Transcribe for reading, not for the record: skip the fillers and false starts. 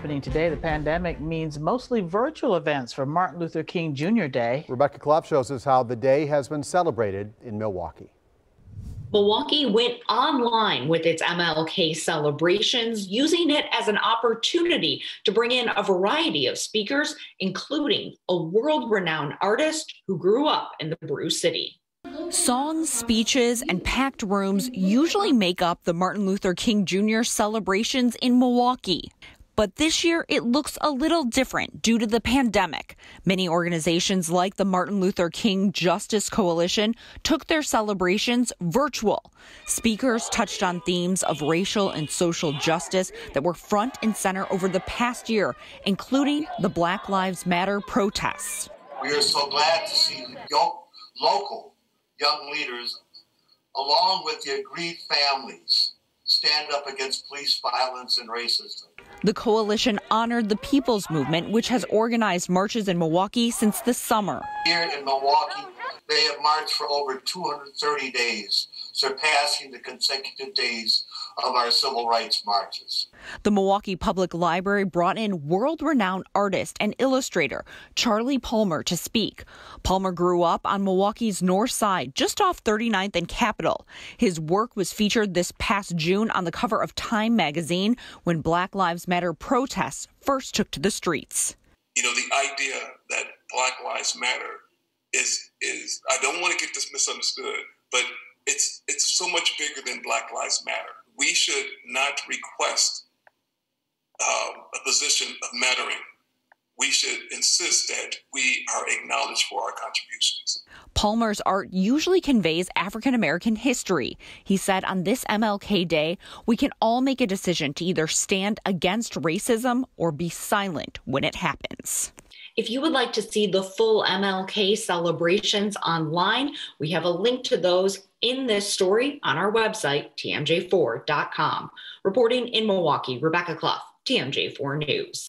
Happening today, the pandemic means mostly virtual events for Martin Luther King Jr. Day. Rebecca Clough shows us how the day has been celebrated in Milwaukee. Milwaukee went online with its MLK celebrations, using it as an opportunity to bring in a variety of speakers, including a world-renowned artist who grew up in the Brew City. Songs, speeches, and packed rooms usually make up the Martin Luther King Jr. celebrations in Milwaukee. But this year, it looks a little different due to the pandemic. Many organizations like the Martin Luther King Justice Coalition took their celebrations virtual. Speakers touched on themes of racial and social justice that were front and center over the past year, including the Black Lives Matter protests. We are so glad to see local young leaders, along with the aggrieved families, stand up against police violence and racism. The coalition honored the People's Movement, which has organized marches in Milwaukee since the summer. Here in Milwaukee, they have marched for over 230 days, surpassing the consecutive days of our civil rights marches. The Milwaukee Public Library brought in world-renowned artist and illustrator Charlie Palmer to speak. Palmer grew up on Milwaukee's north side, just off 39th and Capitol. His work was featured this past June on the cover of Time magazine when Black Lives Matter protests first took to the streets. You know, the idea that Black Lives Matter is I don't want to get this misunderstood, but it's so much bigger than Black Lives Matter. We should not request a position of mattering. We should insist that we are acknowledged for our contributions. Palmer's art usually conveys African American history. He said on this MLK Day, we can all make a decision to either stand against racism or be silent when it happens. If you would like to see the full MLK celebrations online, we have a link to those in this story on our website, tmj4.com. Reporting in Milwaukee, Rebecca Clough, TMJ4 News.